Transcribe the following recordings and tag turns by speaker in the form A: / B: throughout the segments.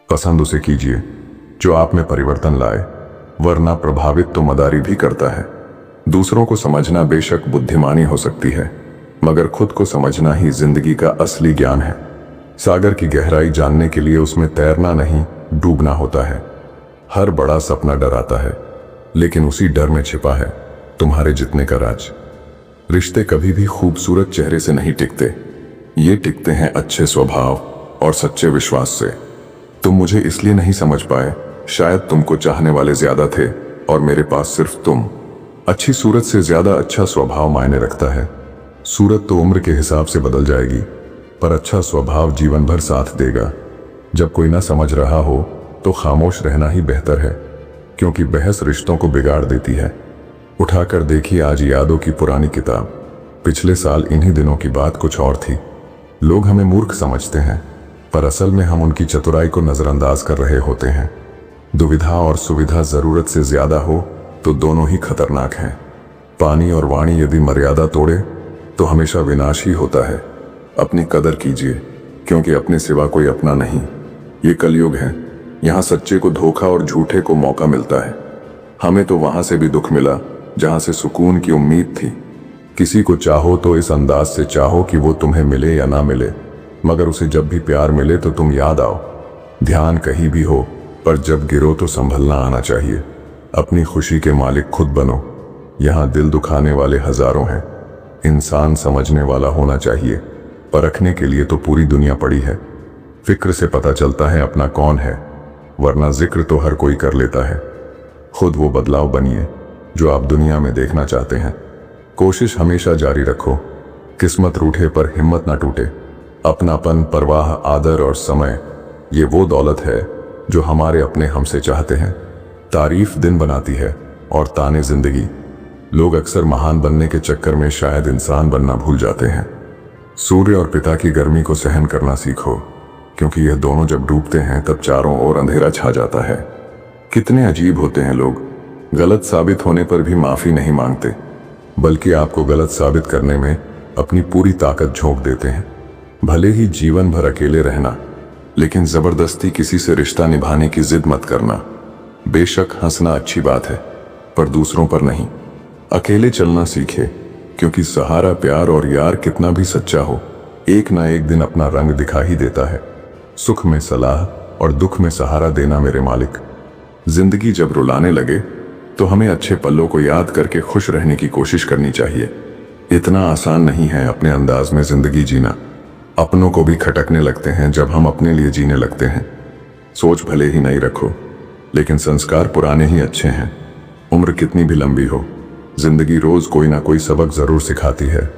A: पसंद उसे कीजिए जो आप में परिवर्तन लाए, वरना प्रभावित तो मदारी भी करता है। दूसरों को समझना बेशक बुद्धिमानी हो सकती है, मगर खुद को समझना ही जिंदगी का असली ज्ञान है। सागर की गहराई जानने के लिए उसमें तैरना नहीं, डूबना होता है। हर बड़ा सपना डराता है, लेकिन उसी डर में छिपा है तुम्हारे जितने का राज। रिश्ते कभी भी खूबसूरत चेहरे से नहीं टिकते, ये टिकते हैं अच्छे स्वभाव और सच्चे विश्वास से। तुम मुझे इसलिए नहीं समझ पाए, शायद तुमको चाहने वाले ज्यादा थे और मेरे पास सिर्फ तुम। अच्छी सूरत से ज्यादा अच्छा स्वभाव मायने रखता है। सूरत तो उम्र के हिसाब से बदल जाएगी, पर अच्छा स्वभाव जीवन भर साथ देगा। जब कोई ना समझ रहा हो तो खामोश रहना ही बेहतर है, क्योंकि बहस रिश्तों को बिगाड़ देती है। उठाकर देखिए आज यादों की पुरानी किताब। पिछले साल इन्हीं दिनों की बात कुछ और थी। लोग हमें मूर्ख समझते हैं, पर असल में हम उनकी चतुराई को नजरअंदाज कर रहे होते हैं। दुविधा और सुविधा जरूरत से ज्यादा हो तो दोनों ही खतरनाक हैं। पानी और वाणी यदि मर्यादा तोड़े तो हमेशा विनाश ही होता है। अपनी कदर कीजिए, क्योंकि अपने सिवा कोई अपना नहीं। ये कलयुग है, यहाँ सच्चे को धोखा और झूठे को मौका मिलता है। हमें तो वहां से भी दुख मिला जहां से सुकून की उम्मीद थी। किसी को चाहो तो इस अंदाज से चाहो कि वो तुम्हें मिले या ना मिले, मगर उसे जब भी प्यार मिले तो तुम याद आओ। ध्यान कहीं भी हो, पर जब गिरो तो संभलना आना चाहिए। अपनी खुशी के मालिक खुद बनो। यहाँ दिल दुखाने वाले हजारों हैं, इंसान समझने वाला होना चाहिए। परखने के लिए तो पूरी दुनिया पड़ी है। फिक्र से पता चलता है अपना कौन है, वरना जिक्र तो हर कोई कर लेता है। खुद वो बदलाव बनिए जो आप दुनिया में देखना चाहते हैं। कोशिश हमेशा जारी रखो, किस्मत रूठे पर हिम्मत ना टूटे। अपनापन, परवाह, आदर और समय, ये वो दौलत है जो हमारे अपने हमसे चाहते हैं। तारीफ दिन बनाती है और ताने जिंदगी। लोग अक्सर महान बनने के चक्कर में शायद इंसान बनना भूल जाते हैं। सूर्य और पिता की गर्मी को सहन करना सीखो, क्योंकि यह दोनों जब डूबते हैं तब चारों ओर अंधेरा छा जाता है। कितने अजीब होते हैं लोग, गलत साबित होने पर भी माफी नहीं मांगते, बल्कि आपको गलत साबित करने में अपनी पूरी ताकत झोंक देते हैं। भले ही जीवन भर अकेले रहना, लेकिन जबरदस्ती किसी से रिश्ता निभाने की जिद मत करना। बेशक हंसना अच्छी बात है, पर दूसरों पर नहीं। अकेले चलना सीखे, क्योंकि सहारा प्यार और यार कितना भी सच्चा हो, एक ना एक दिन अपना रंग दिखा ही देता है। सुख में सलाह और दुख में सहारा देना मेरे मालिक। जिंदगी जब रुलाने लगे तो हमें अच्छे पलों को याद करके खुश रहने की कोशिश करनी चाहिए। इतना आसान नहीं है अपने अंदाज में जिंदगी जीना। अपनों को भी खटकने लगते हैं जब हम अपने लिए जीने लगते हैं। सोच भले ही नहीं रखो, लेकिन संस्कार पुराने ही अच्छे हैं। उम्र कितनी भी लंबी हो, जिंदगी रोज कोई ना कोई सबक जरूर सिखाती है।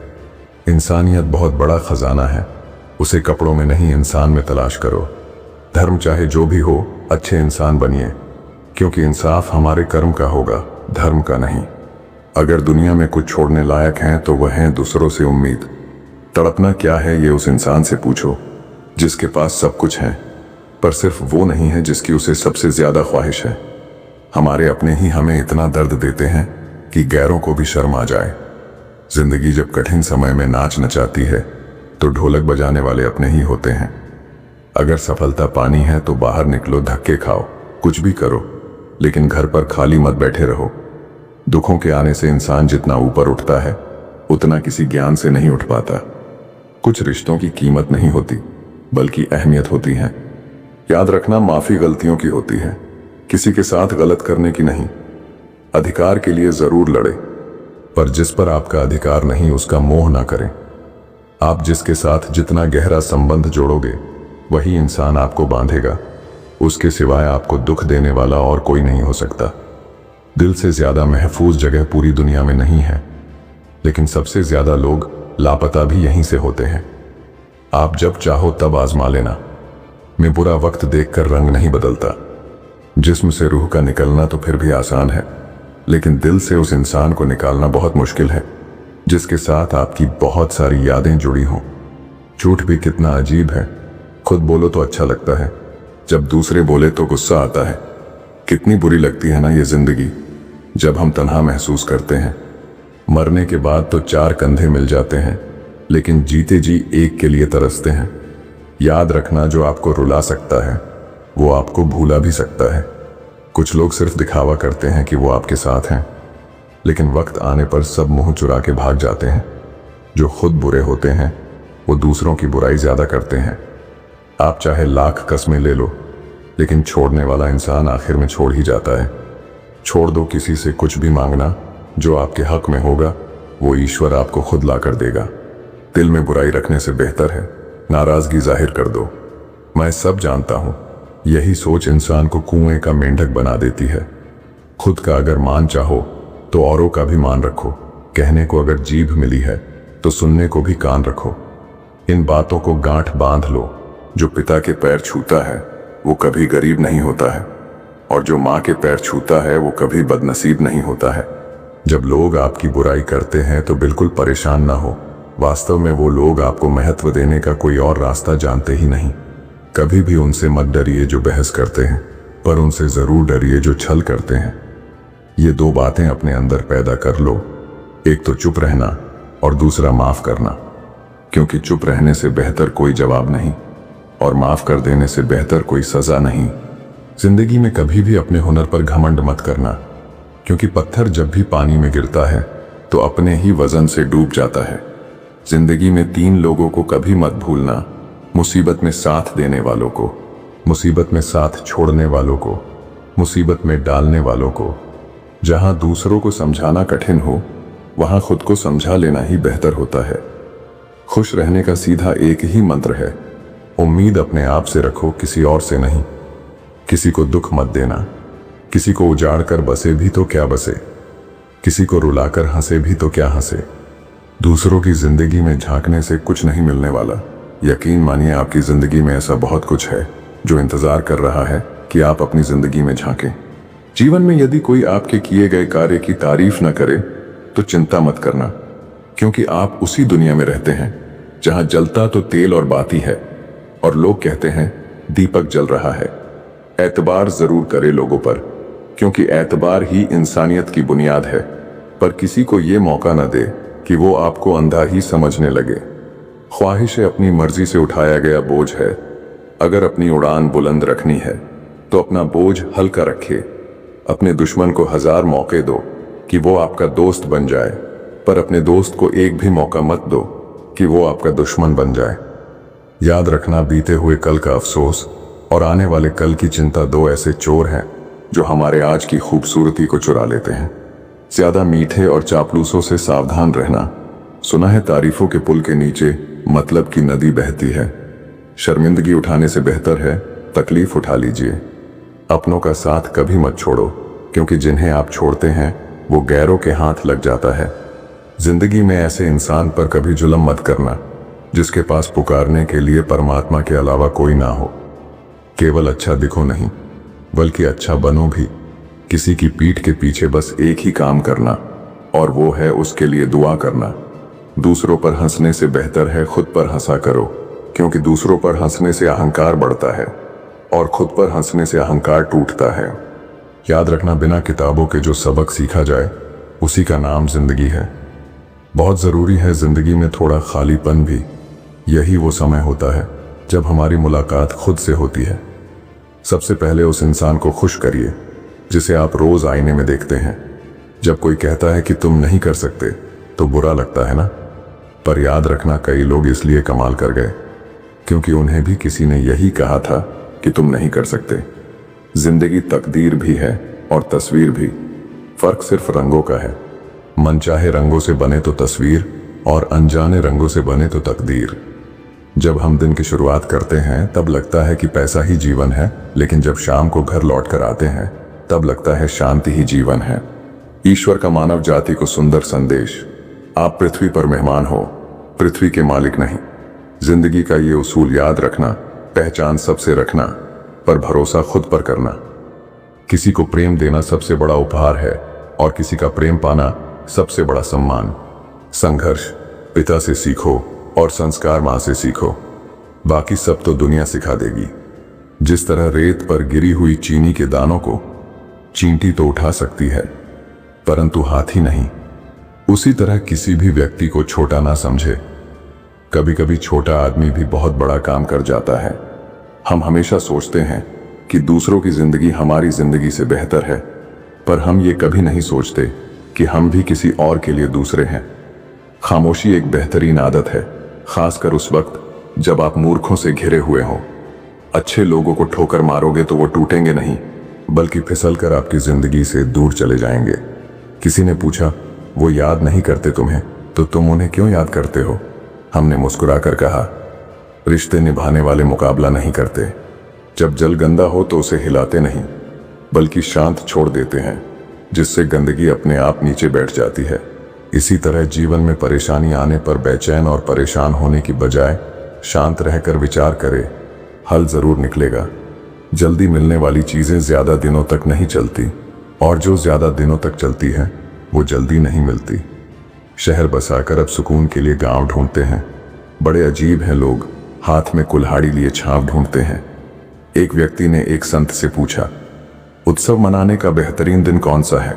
A: इंसानियत बहुत बड़ा खजाना है, उसे कपड़ों में नहीं इंसान में तलाश करो। धर्म चाहे जो भी हो, अच्छे इंसान बनिए, क्योंकि इंसाफ हमारे कर्म का होगा, धर्म का नहीं। अगर दुनिया में कुछ छोड़ने लायक हैं तो वह है दूसरों से उम्मीद। तड़पना क्या है ये उस इंसान से पूछो जिसके पास सब कुछ है, पर सिर्फ वो नहीं है जिसकी उसे सबसे ज्यादा ख्वाहिश है। हमारे अपने ही हमें इतना दर्द देते हैं कि गैरों को भी शर्म आ जाए। जिंदगी जब कठिन समय में नाच नचाती है तो ढोलक बजाने वाले अपने ही होते हैं। अगर सफलता पानी है तो बाहर निकलो, धक्के खाओ, कुछ भी करो, लेकिन घर पर खाली मत बैठे रहो। दुखों के आने से इंसान जितना ऊपर उठता है, उतना किसी ज्ञान से नहीं उठ पाता। कुछ रिश्तों की कीमत नहीं होती, बल्कि अहमियत होती है। याद रखना, माफी गलतियों की होती है, किसी के साथ गलत करने की नहीं। अधिकार के लिए जरूर लड़े, पर जिस पर आपका अधिकार नहीं उसका मोह ना करें। आप जिसके साथ जितना गहरा संबंध जोड़ोगे, वही इंसान आपको बांधेगा। उसके सिवाय आपको दुख देने वाला और कोई नहीं हो सकता। दिल से ज्यादा महफूज जगह पूरी दुनिया में नहीं है, लेकिन सबसे ज्यादा लोग लापता भी यहीं से होते हैं। आप जब चाहो तब आजमा लेना। मैं बुरा वक्त देखकर रंग नहीं बदलता। जिस्म से रूह का निकलना तो फिर भी आसान है, लेकिन दिल से उस इंसान को निकालना बहुत मुश्किल है जिसके साथ आपकी बहुत सारी यादें जुड़ी हों। झूठ भी कितना अजीब है, खुद बोलो तो अच्छा लगता है, जब दूसरे बोले तो गुस्सा आता है। कितनी बुरी लगती है ना ये जिंदगी, जब हम तन्हा महसूस करते हैं। मरने के बाद तो चार कंधे मिल जाते हैं, लेकिन जीते जी एक के लिए तरसते हैं। याद रखना, जो आपको रुला सकता है वो आपको भूला भी सकता है। कुछ लोग सिर्फ दिखावा करते हैं कि वो आपके साथ हैं, लेकिन वक्त आने पर सब मुंह चुरा के भाग जाते हैं। जो खुद बुरे होते हैं वो दूसरों की बुराई ज्यादा करते हैं। आप चाहे लाख कस्में ले लो, लेकिन छोड़ने वाला इंसान आखिर में छोड़ ही जाता है। छोड़ दो किसी से कुछ भी मांगना, जो आपके हक में होगा वो ईश्वर आपको खुद ला कर देगा। दिल में बुराई रखने से बेहतर है नाराजगी जाहिर कर दो। मैं सब जानता हूं, यही सोच इंसान को कुएं का मेंढक बना देती है। खुद का अगर मान चाहो तो औरों का भी मान रखो। कहने को अगर जीभ मिली है तो सुनने को भी कान रखो। इन बातों को गांठ बांध लो। जो पिता के पैर छूता है वो कभी गरीब नहीं होता है, और जो माँ के पैर छूता है वो कभी बदनसीब नहीं होता है। जब लोग आपकी बुराई करते हैं तो बिल्कुल परेशान ना हो। वास्तव में वो लोग आपको महत्व देने का कोई और रास्ता जानते ही नहीं। कभी भी उनसे मत डरिए जो बहस करते हैं, पर उनसे जरूर डरिए जो छल करते हैं। ये दो बातें अपने अंदर पैदा कर लो, एक तो चुप रहना और दूसरा माफ करना। क्योंकि चुप रहने से बेहतर कोई जवाब नहीं, और माफ कर देने से बेहतर कोई सजा नहीं। जिंदगी में कभी भी अपने हुनर पर घमंड मत करना, क्योंकि पत्थर जब भी पानी में गिरता है तो अपने ही वजन से डूब जाता है। जिंदगी में 3 लोगों को कभी मत भूलना, मुसीबत में साथ देने वालों को, मुसीबत में साथ छोड़ने वालों को, मुसीबत में डालने वालों को। जहां दूसरों को समझाना कठिन हो वहां खुद को समझा लेना ही बेहतर होता है। खुश रहने का सीधा एक ही मंत्र है, उम्मीद अपने आप से रखो, किसी और से नहीं। किसी को दुख मत देना, किसी को उजाड़ कर बसे भी तो क्या बसे, किसी को रुलाकर हंसे भी तो क्या हंसे। दूसरों की जिंदगी में झांकने से कुछ नहीं मिलने वाला। यकीन मानिए आपकी जिंदगी में ऐसा बहुत कुछ है जो इंतजार कर रहा है कि आप अपनी जिंदगी में झांकें। जीवन में यदि कोई आपके किए गए कार्य की तारीफ न करे तो चिंता मत करना, क्योंकि आप उसी दुनिया में रहते हैं जहां जलता तो तेल और बाती है, और लोग कहते हैं दीपक जल रहा है। एतबार जरूर करे लोगों पर, क्योंकि एतबार ही इंसानियत की बुनियाद है। पर किसी को ये मौका न दे कि वो आपको अंधा ही समझने लगे। ख्वाहिशें अपनी मर्जी से उठाया गया बोझ है। अगर अपनी उड़ान बुलंद रखनी है तो अपना बोझ हल्का रखे। अपने दुश्मन को 1000 मौके दो कि वो आपका दोस्त बन जाए, पर अपने दोस्त को एक भी मौका मत दो कि वो आपका दुश्मन बन जाए। याद रखना, बीते हुए कल का अफसोस और आने वाले कल की चिंता 2 ऐसे चोर हैं जो हमारे आज की खूबसूरती को चुरा लेते हैं। ज्यादा मीठे और चापलूसों से सावधान रहना। सुना है तारीफों के पुल के नीचे मतलब की नदी बहती है। शर्मिंदगी उठाने से बेहतर है तकलीफ उठा लीजिए। अपनों का साथ कभी मत छोड़ो, क्योंकि जिन्हें आप छोड़ते हैं वो गैरों के हाथ लग जाता है। जिंदगी में ऐसे इंसान पर कभी जुल्म मत करना जिसके पास पुकारने के लिए परमात्मा के अलावा कोई ना हो। केवल अच्छा दिखो नहीं, बल्कि अच्छा बनो भी। किसी की पीठ के पीछे बस एक ही काम करना, और वो है उसके लिए दुआ करना। दूसरों पर हंसने से बेहतर है खुद पर हंसा करो, क्योंकि दूसरों पर हंसने से अहंकार बढ़ता है और खुद पर हंसने से अहंकार टूटता है। याद रखना, बिना किताबों के जो सबक सीखा जाए उसी का नाम जिंदगी है। बहुत ज़रूरी है जिंदगी में थोड़ा खालीपन भी। यही वो समय होता है जब हमारी मुलाकात खुद से होती है। सबसे पहले उस इंसान को खुश करिए जिसे आप रोज आईने में देखते हैं। जब कोई कहता है कि तुम नहीं कर सकते तो बुरा लगता है ना, पर याद रखना, कई लोग इसलिए कमाल कर गए क्योंकि उन्हें भी किसी ने यही कहा था कि तुम नहीं कर सकते। जिंदगी तकदीर भी है और तस्वीर भी, फर्क सिर्फ रंगों का है। मनचाहे रंगों से बने तो तस्वीर, और अनजाने रंगों से बने तो तकदीर। जब हम दिन की शुरुआत करते हैं तब लगता है कि पैसा ही जीवन है, लेकिन जब शाम को घर लौट कर आते हैं तब लगता है शांति ही जीवन है। ईश्वर का मानव जाति को सुंदर संदेश, आप पृथ्वी पर मेहमान हो, पृथ्वी के मालिक नहीं। जिंदगी का ये उसूल याद रखना, पहचान सबसे रखना, पर भरोसा खुद पर करना। किसी को प्रेम देना सबसे बड़ा उपहार है, और किसी का प्रेम पाना सबसे बड़ा सम्मान। संघर्ष पिता से सीखो और संस्कार मां से सीखो, बाकी सब तो दुनिया सिखा देगी। जिस तरह रेत पर गिरी हुई चीनी के दानों को चींटी तो उठा सकती है, परंतु हाथी नहीं, उसी तरह किसी भी व्यक्ति को छोटा ना समझे। कभी कभी छोटा आदमी भी बहुत बड़ा काम कर जाता है। हम हमेशा सोचते हैं कि दूसरों की जिंदगी हमारी जिंदगी से बेहतर है, पर हम ये कभी नहीं सोचते कि हम भी किसी और के लिए दूसरे हैं। खामोशी एक बेहतरीन आदत है, खासकर उस वक्त जब आप मूर्खों से घिरे हुए हों। अच्छे लोगों को ठोकर मारोगे तो वो टूटेंगे नहीं, बल्कि फिसल कर आपकी जिंदगी से दूर चले जाएंगे। किसी ने पूछा, वो याद नहीं करते तुम्हें तो तुम उन्हें क्यों याद करते हो? हमने मुस्कुराकर कहा, रिश्ते निभाने वाले मुकाबला नहीं करते। जब जल गंदा हो तो उसे हिलाते नहीं, बल्कि शांत छोड़ देते हैं, जिससे गंदगी अपने आप नीचे बैठ जाती है। इसी तरह जीवन में परेशानी आने पर बेचैन और परेशान होने की बजाय शांत रहकर विचार करे, हल जरूर निकलेगा। जल्दी मिलने वाली चीजें ज्यादा दिनों तक नहीं चलती, और जो ज्यादा दिनों तक चलती है वो जल्दी नहीं मिलती। शहर बसाकर अब सुकून के लिए गांव ढूंढते हैं। बड़े अजीब हैं लोग, हाथ में कुल्हाड़ी लिए छांव ढूंढते हैं। एक व्यक्ति ने एक संत से पूछा, उत्सव मनाने का बेहतरीन दिन कौन सा है?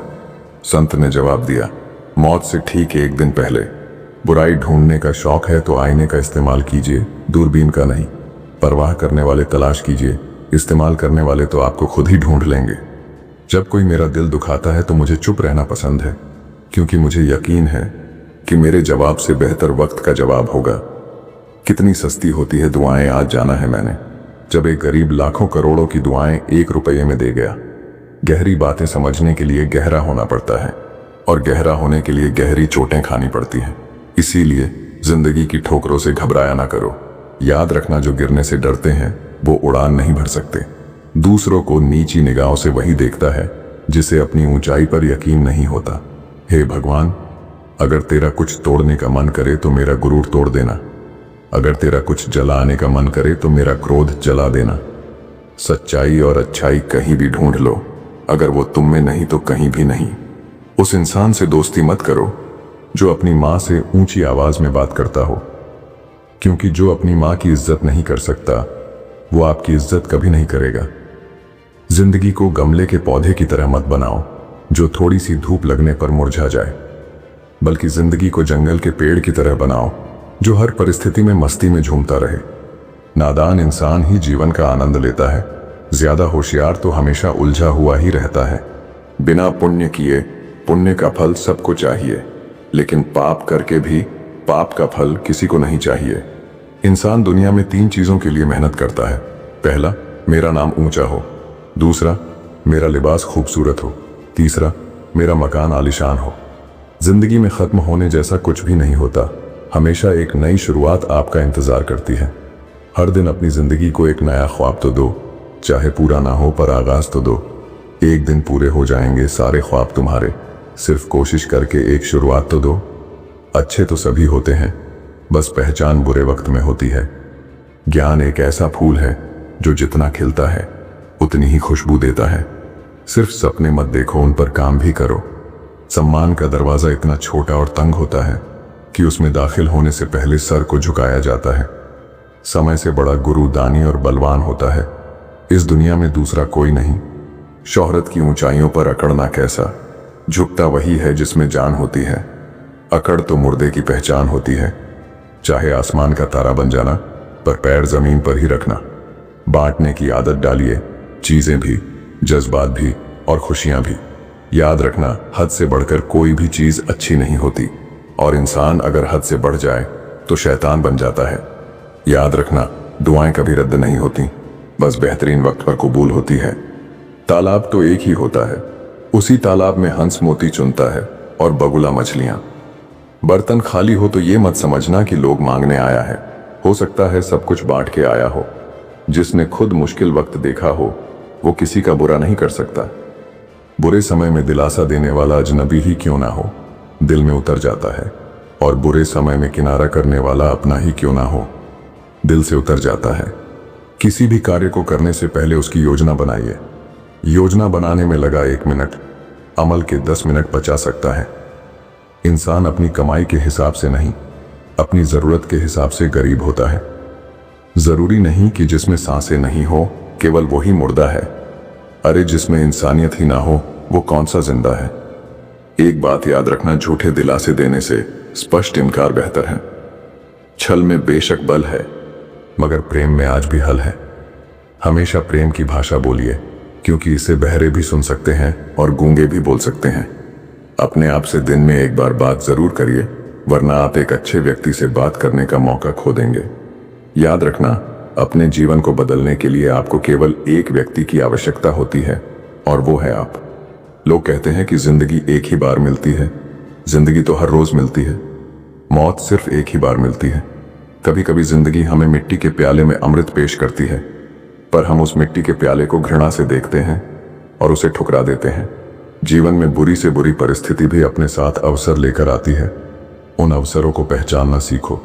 A: संत ने जवाब दिया, मौत से ठीक 1 दिन पहले। बुराई ढूंढने का शौक है तो आईने का इस्तेमाल कीजिए, दूरबीन का नहीं। परवाह करने वाले तलाश कीजिए, इस्तेमाल करने वाले तो आपको खुद ही ढूंढ लेंगे। जब कोई मेरा दिल दुखाता है तो मुझे चुप रहना पसंद है, क्योंकि मुझे यकीन है कि मेरे जवाब से बेहतर वक्त का जवाब होगा। कितनी सस्ती होती है दुआएं, आज जाना है मैंने, जब एक गरीब लाखों करोड़ों की दुआएं 1 रुपये में दे गया। गहरी बातें समझने के लिए गहरा होना पड़ता है, और गहरा होने के लिए गहरी चोटें खानी पड़ती हैं। इसीलिए जिंदगी की ठोकरों से घबराया ना करो। याद रखना, जो गिरने से डरते हैं वो उड़ान नहीं भर सकते। दूसरों को नीची निगाहों से वही देखता है जिसे अपनी ऊंचाई पर यकीन नहीं होता। हे भगवान, अगर तेरा कुछ तोड़ने का मन करे तो मेरा गुरूर तोड़ देना। अगर तेरा कुछ जलाने का मन करे तो मेरा क्रोध जला देना। सच्चाई और अच्छाई कहीं भी ढूंढ लो, अगर वो तुम में नहीं तो कहीं भी नहीं। उस इंसान से दोस्ती मत करो जो अपनी माँ से ऊंची आवाज में बात करता हो, क्योंकि जो अपनी माँ की इज्जत नहीं कर सकता वो आपकी इज्जत कभी नहीं करेगा। जिंदगी को गमले के पौधे की तरह मत बनाओ जो थोड़ी सी धूप लगने पर मुरझा जाए, बल्कि जिंदगी को जंगल के पेड़ की तरह बनाओ जो हर परिस्थिति में मस्ती में झूमता रहे। नादान इंसान ही जीवन का आनंद लेता है, ज्यादा होशियार तो हमेशा उलझा हुआ ही रहता है। बिना पुण्य किए पुण्य का फल सबको चाहिए, लेकिन पाप करके भी पाप का फल किसी को नहीं चाहिए। इंसान दुनिया में 3 चीजों के लिए मेहनत करता है। पहला, मेरा नाम ऊंचा हो। दूसरा, मेरा लिबास खूबसूरत हो। तीसरा, मेरा मकान आलीशान हो। जिंदगी में खत्म होने जैसा कुछ भी नहीं होता, हमेशा एक नई शुरुआत आपका इंतजार करती है। हर दिन अपनी जिंदगी को एक नया ख्वाब तो दो, चाहे पूरा ना हो पर आगाज तो दो। एक दिन पूरे हो जाएंगे सारे ख्वाब तुम्हारे, सिर्फ कोशिश करके एक शुरुआत तो दो। अच्छे तो सभी होते हैं, बस पहचान बुरे वक्त में होती है। ज्ञान एक ऐसा फूल है जो जितना खिलता है उतनी ही खुशबू देता है। सिर्फ सपने मत देखो, उन पर काम भी करो। सम्मान का दरवाजा इतना छोटा और तंग होता है कि उसमें दाखिल होने से पहले सर को झुकाया जाता है। समय से बड़ा गुरु दानी और बलवान होता है, इस दुनिया में दूसरा कोई नहीं। शोहरत की ऊंचाइयों पर अकड़ना कैसा, झुकता वही है जिसमें जान होती है। अकड़ तो मुर्दे की पहचान होती है। चाहे आसमान का तारा बन जाना, पर पैर जमीन पर ही रखना। बांटने की आदत डालिए, चीजें भी, जज्बात भी और खुशियां भी। याद रखना, हद से बढ़कर कोई भी चीज अच्छी नहीं होती, और इंसान अगर हद से बढ़ जाए तो शैतान बन जाता है। याद रखना, दुआएं कभी रद्द नहीं होती, बस बेहतरीन वक्त पर कबूल होती है। तालाब तो एक ही होता है, उसी तालाब में हंस मोती चुनता है और बगुला मछलियां। बर्तन खाली हो तो ये मत समझना कि लोग मांगने आया है, हो सकता है सब कुछ बांट के आया हो। जिसने खुद मुश्किल वक्त देखा हो वो किसी का बुरा नहीं कर सकता। बुरे समय में दिलासा देने वाला अजनबी ही क्यों ना हो, दिल में उतर जाता है, और बुरे समय में किनारा करने वाला अपना ही क्यों ना हो, दिल से उतर जाता है। किसी भी कार्य को करने से पहले उसकी योजना बनाइए। योजना बनाने में लगा 1 मिनट अमल के 10 मिनट बचा सकता है। इंसान अपनी कमाई के हिसाब से नहीं, अपनी जरूरत के हिसाब से गरीब होता है। जरूरी नहीं कि जिसमें सांसें नहीं हो केवल वही मुर्दा है। अरे जिसमें इंसानियत ही ना हो वो कौन सा जिंदा है। एक बात याद रखना, झूठे दिलासे देने से स्पष्ट इनकार बेहतर है। छल में बेशक बल है, मगर प्रेम में आज भी हल है। हमेशा प्रेम की भाषा बोलिए, क्योंकि इसे बहरे भी सुन सकते हैं और गूंगे भी बोल सकते हैं। अपने आप से दिन में एक बार बात जरूर करिए, वरना आप एक अच्छे व्यक्ति से बात करने का मौका खो देंगे। याद रखना, अपने जीवन को बदलने के लिए आपको केवल एक व्यक्ति की आवश्यकता होती है, और वो है आप। लोग कहते हैं कि जिंदगी एक ही बार मिलती है। जिंदगी तो हर रोज मिलती है, मौत सिर्फ एक ही बार मिलती है। कभी कभी जिंदगी हमें मिट्टी के प्याले में अमृत पेश करती है, पर हम उस मिट्टी के प्याले को घृणा से देखते हैं और उसे ठुकरा देते हैं। जीवन में बुरी से बुरी परिस्थिति भी अपने साथ अवसर लेकर आती है। उन अवसरों को पहचानना सीखो।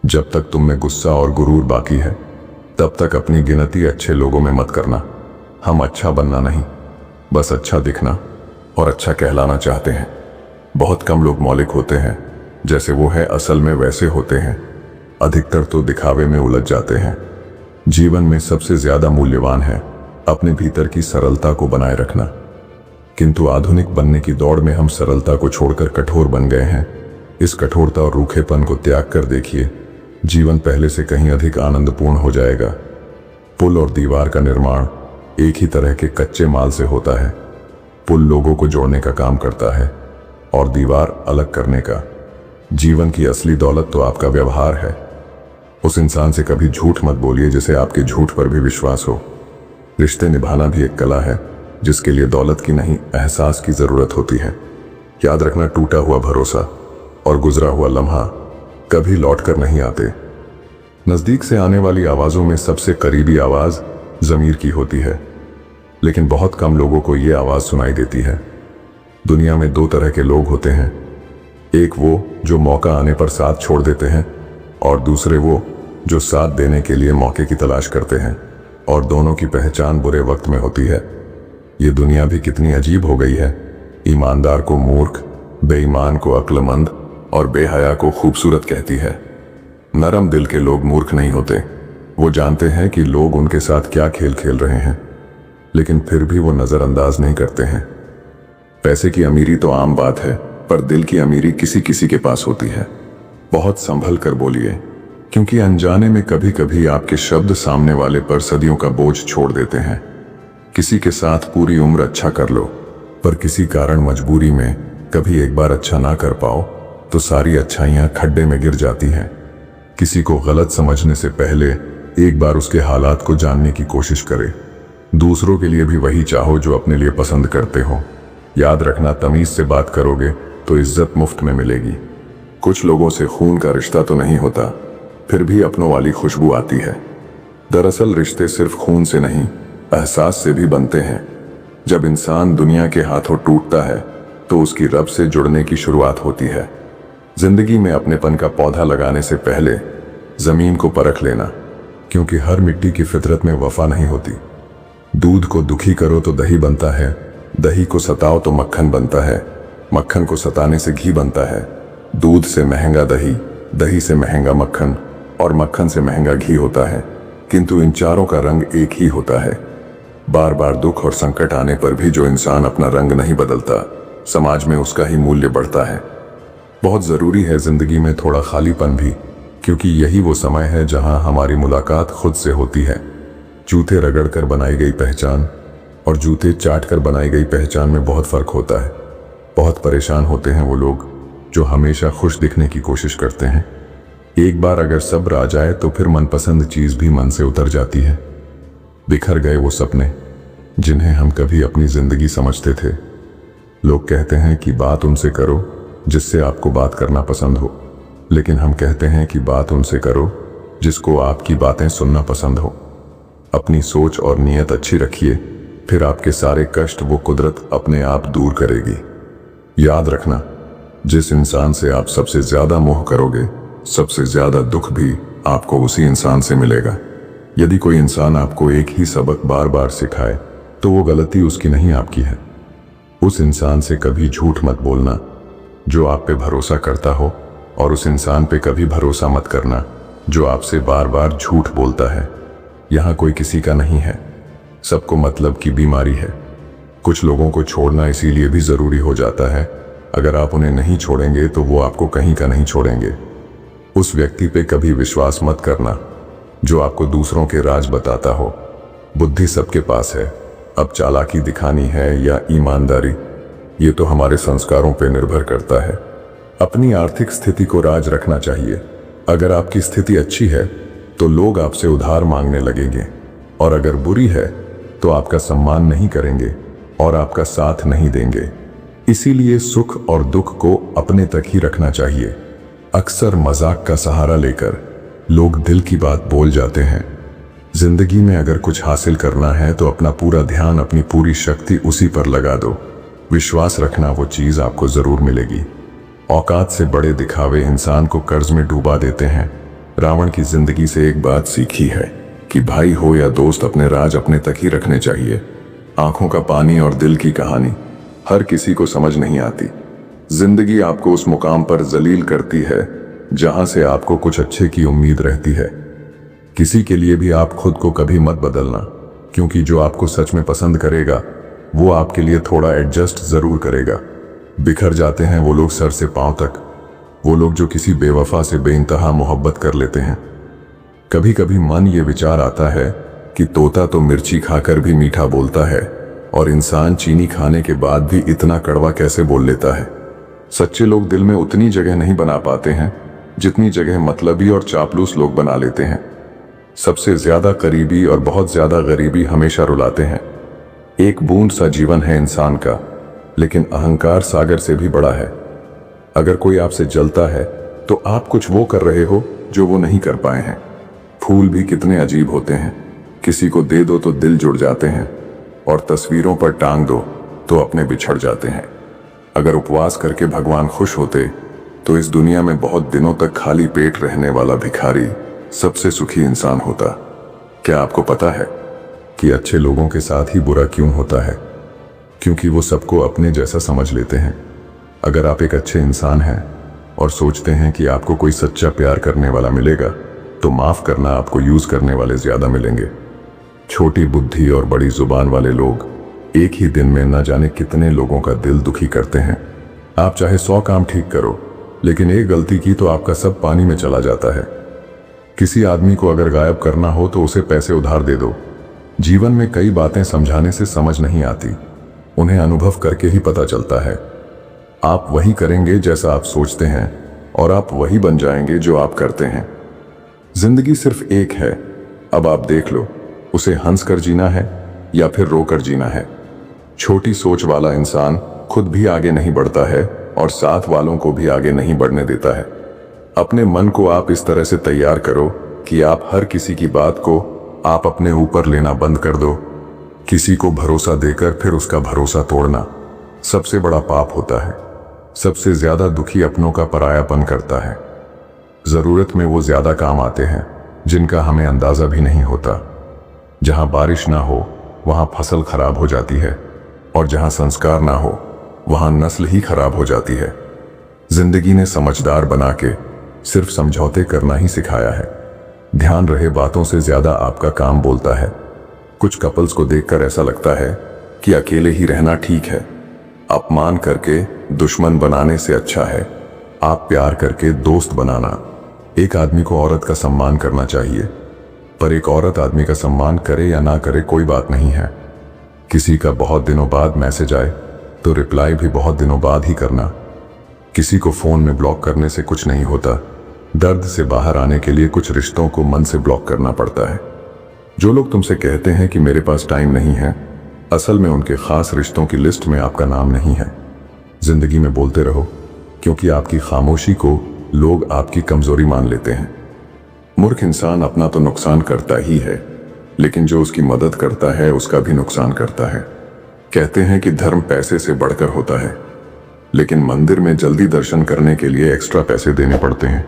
A: जब तक तुम में गुस्सा और गुरूर बाकी है, तब तक अपनी गिनती अच्छे लोगों में मत करना। हम अच्छा बनना नहीं, बस अच्छा दिखना और अच्छा कहलाना चाहते हैं। बहुत कम लोग मौलिक होते हैं, जैसे वो है असल में वैसे होते हैं। अधिकतर तो दिखावे में उलझ जाते हैं। जीवन में सबसे ज्यादा मूल्यवान है अपने भीतर की सरलता को बनाए रखना। किंतु आधुनिक बनने की दौड़ में हम सरलता को छोड़कर कठोर बन गए हैं। इस कठोरता और रूखेपन को त्याग कर देखिए, जीवन पहले से कहीं अधिक आनंदपूर्ण हो जाएगा। पुल और दीवार का निर्माण एक ही तरह के कच्चे माल से होता है। पुल लोगों को जोड़ने का काम करता है और दीवार अलग करने का। जीवन की असली दौलत तो आपका व्यवहार है। उस इंसान से कभी झूठ मत बोलिए जिसे आपके झूठ पर भी विश्वास हो। रिश्ते निभाना भी एक कला है, जिसके लिए दौलत की नहीं, एहसास की जरूरत होती है। याद रखना, टूटा हुआ भरोसा और गुजरा हुआ लम्हा कभी लौटकर नहीं आते। नजदीक से आने वाली आवाजों में सबसे करीबी आवाज जमीर की होती है, लेकिन बहुत कम लोगों को यह आवाज सुनाई देती है। दुनिया में दो तरह के लोग होते हैं, एक वो जो मौका आने पर साथ छोड़ देते हैं, और दूसरे वो जो साथ देने के लिए मौके की तलाश करते हैं, और दोनों की पहचान बुरे वक्त में होती है। ये दुनिया भी कितनी अजीब हो गई है। ईमानदार को मूर्ख, बेईमान को अक्लमंद और बेहया को खूबसूरत कहती है। नरम दिल के लोग मूर्ख नहीं होते। वो जानते हैं कि लोग उनके साथ क्या खेल खेल रहे हैं, लेकिन फिर भी वो नजरअंदाज नहीं करते हैं। पैसे की अमीरी तो आम बात है, पर दिल की अमीरी किसी किसी के पास होती है। बहुत संभल कर बोलिए, क्योंकि अनजाने में कभी कभी आपके शब्द सामने वाले पर सदियों का बोझ छोड़ देते हैं। किसी के साथ पूरी उम्र अच्छा कर लो, पर किसी कारण मजबूरी में कभी एक बार अच्छा ना कर पाओ तो सारी अच्छाइयां खड्डे में गिर जाती हैं। किसी को गलत समझने से पहले एक बार उसके हालात को जानने की कोशिश करें। दूसरों के लिए भी वही चाहो जो अपने लिए पसंद करते हो। याद रखना, तमीज से बात करोगे तो इज्जत मुफ्त में मिलेगी। कुछ लोगों से खून का रिश्ता तो नहीं होता, फिर भी अपनों वाली खुशबू आती है। दरअसल रिश्ते सिर्फ खून से नहीं, एहसास से भी बनते हैं। जब इंसान दुनिया के हाथों टूटता है तो उसकी रब से जुड़ने की शुरुआत होती है। जिंदगी में अपनेपन का पौधा लगाने से पहले जमीन को परख लेना, क्योंकि हर मिट्टी की फितरत में वफा नहीं होती। दूध को दुखी करो तो दही बनता है, दही को सताओ तो मक्खन बनता है, मक्खन को सताने से घी बनता है। दूध से महंगा दही, दही से महंगा मक्खन, और मक्खन से महंगा घी होता है, किंतु इन चारों का रंग एक ही होता है। बार बार दुख और संकट आने पर भी जो इंसान अपना रंग नहीं बदलता, समाज में उसका ही मूल्य बढ़ता है। बहुत जरूरी है जिंदगी में थोड़ा खालीपन भी, क्योंकि यही वो समय है जहां हमारी मुलाकात खुद से होती है। जूते रगड़ कर बनाई गई पहचान और जूते चाट कर बनाई गई पहचान में बहुत फर्क होता है। बहुत परेशान होते हैं वो लोग जो हमेशा खुश दिखने की कोशिश करते हैं। एक बार अगर सब्र आ जाए तो फिर मनपसंद चीज भी मन से उतर जाती है। बिखर गए वो सपने जिन्हें हम कभी अपनी जिंदगी समझते थे। लोग कहते हैं कि बात उनसे करो जिससे आपको बात करना पसंद हो, लेकिन हम कहते हैं कि बात उनसे करो जिसको आपकी बातें सुनना पसंद हो। अपनी सोच और नीयत अच्छी रखिए, फिर आपके सारे कष्ट वो कुदरत अपने आप दूर करेगी। याद रखना, जिस इंसान से आप सबसे ज्यादा मोह करोगे, सबसे ज्यादा दुख भी आपको उसी इंसान से मिलेगा। यदि कोई इंसान आपको एक ही सबक बार बार सिखाए तो वो गलती उसकी नहीं, आपकी है। उस इंसान से कभी झूठ मत बोलना जो आप पे भरोसा करता हो, और उस इंसान पे कभी भरोसा मत करना जो आपसे बार बार झूठ बोलता है। यहाँ कोई किसी का नहीं है, सबको मतलब की बीमारी है। कुछ लोगों को छोड़ना इसीलिए भी जरूरी हो जाता है, अगर आप उन्हें नहीं छोड़ेंगे तो वो आपको कहीं का नहीं छोड़ेंगे। उस व्यक्ति पे कभी विश्वास मत करना जो आपको दूसरों के राज बताता हो। बुद्धि सबके पास है, अब चालाकी दिखानी है या ईमानदारी, ये तो हमारे संस्कारों पर निर्भर करता है। अपनी आर्थिक स्थिति को राज रखना चाहिए। अगर आपकी स्थिति अच्छी है तो लोग आपसे उधार मांगने लगेंगे, और अगर बुरी है तो आपका सम्मान नहीं करेंगे और आपका साथ नहीं देंगे। इसीलिए सुख और दुख को अपने तक ही रखना चाहिए। अक्सर मजाक का सहारा लेकर लोग दिल की बात बोल जाते हैं। जिंदगी में अगर कुछ हासिल करना है तो अपना पूरा ध्यान, अपनी पूरी शक्ति उसी पर लगा दो। विश्वास रखना, वो चीज आपको जरूर मिलेगी। औकात से बड़े दिखावे इंसान को कर्ज में डूबा देते हैं। रावण की जिंदगी से एक बात सीखी है कि भाई हो या दोस्त, अपने राज अपने तक ही रखने चाहिए। आंखों का पानी और दिल की कहानी हर किसी को समझ नहीं आती। जिंदगी आपको उस मुकाम पर जलील करती है जहां से आपको कुछ अच्छे की उम्मीद रहती है। किसी के लिए भी आप खुद को कभी मत बदलना, क्योंकि जो आपको सच में पसंद करेगा वो आपके लिए थोड़ा एडजस्ट जरूर करेगा। बिखर जाते हैं वो लोग सर से पांव तक, वो लोग जो किसी बेवफा से बेइंतहा मोहब्बत कर लेते हैं। कभी कभी मन ये विचार आता है कि तोता तो मिर्ची खाकर भी मीठा बोलता है, और इंसान चीनी खाने के बाद भी इतना कड़वा कैसे बोल लेता है। सच्चे लोग दिल में उतनी जगह नहीं बना पाते हैं जितनी जगह मतलबी और चापलूस लोग बना लेते हैं। सबसे ज्यादा करीबी और बहुत ज्यादा गरीबी हमेशा रुलाते हैं। एक बूंद सा जीवन है इंसान का, लेकिन अहंकार सागर से भी बड़ा है। अगर कोई आपसे जलता है तो आप कुछ वो कर रहे हो जो वो नहीं कर पाए हैं। फूल भी कितने अजीब होते हैं, किसी को दे दो तो दिल जुड़ जाते हैं, और तस्वीरों पर टांग दो तो अपने बिछड़ जाते हैं। अगर उपवास करके भगवान खुश होते तो इस दुनिया में बहुत दिनों तक खाली पेट रहने वाला भिखारी सबसे सुखी इंसान होता। क्या आपको पता है कि अच्छे लोगों के साथ ही बुरा क्यों होता है? क्योंकि वो सबको अपने जैसा समझ लेते हैं। अगर आप एक अच्छे इंसान हैं और सोचते हैं कि आपको कोई सच्चा प्यार करने वाला मिलेगा, तो माफ करना, आपको यूज करने वाले ज्यादा मिलेंगे। छोटी बुद्धि और बड़ी जुबान वाले लोग एक ही दिन में न जाने कितने लोगों का दिल दुखी करते हैं। आप चाहे 100 काम ठीक करो, लेकिन एक गलती की तो आपका सब पानी में चला जाता है। किसी आदमी को अगर गायब करना हो तो उसे पैसे उधार दे दो। जीवन में कई बातें समझाने से समझ नहीं आती, उन्हें अनुभव करके ही पता चलता है। आप वही करेंगे जैसा आप सोचते हैं, और आप वही बन जाएंगे जो आप करते हैं। जिंदगी सिर्फ एक है, अब आप देख लो, उसे हंस कर जीना है या फिर रोकर जीना है। छोटी सोच वाला इंसान खुद भी आगे नहीं बढ़ता है और साथ वालों को भी आगे नहीं बढ़ने देता है। अपने मन को आप इस तरह से तैयार करो कि आप हर किसी की बात को आप अपने ऊपर लेना बंद कर दो। किसी को भरोसा देकर फिर उसका भरोसा तोड़ना सबसे बड़ा पाप होता है। सबसे ज्यादा दुखी अपनों का परायापन करता है। जरूरत में वो ज्यादा काम आते हैं जिनका हमें अंदाजा भी नहीं होता। जहां बारिश ना हो वहां फसल खराब हो जाती है, और जहां संस्कार ना हो वहां नस्ल ही खराब हो जाती है। जिंदगी ने समझदार बना के सिर्फ समझौते करना ही सिखाया है। ध्यान रहे, बातों से ज्यादा आपका काम बोलता है। कुछ कपल्स को देखकर ऐसा लगता है कि अकेले ही रहना ठीक है। अपमान करके दुश्मन बनाने से अच्छा है आप प्यार करके दोस्त बनाना। एक आदमी को औरत का सम्मान करना चाहिए, पर एक औरत आदमी का सम्मान करे या ना करे कोई बात नहीं है। किसी का बहुत दिनों बाद मैसेज आए तो रिप्लाई भी बहुत दिनों बाद ही करना। किसी को फोन में ब्लॉक करने से कुछ नहीं होता। दर्द से बाहर आने के लिए कुछ रिश्तों को मन से ब्लॉक करना पड़ता है। जो लोग तुमसे कहते हैं कि मेरे पास टाइम नहीं है, असल में उनके खास रिश्तों की लिस्ट में आपका नाम नहीं है। जिंदगी में बोलते रहो, क्योंकि आपकी खामोशी को लोग आपकी कमजोरी मान लेते हैं। मूर्ख इंसान अपना तो नुकसान करता ही है, लेकिन जो उसकी मदद करता है उसका भी नुकसान करता है। कहते हैं कि धर्म पैसे से बढ़कर होता है, लेकिन मंदिर में जल्दी दर्शन करने के लिए एक्स्ट्रा पैसे देने पड़ते हैं।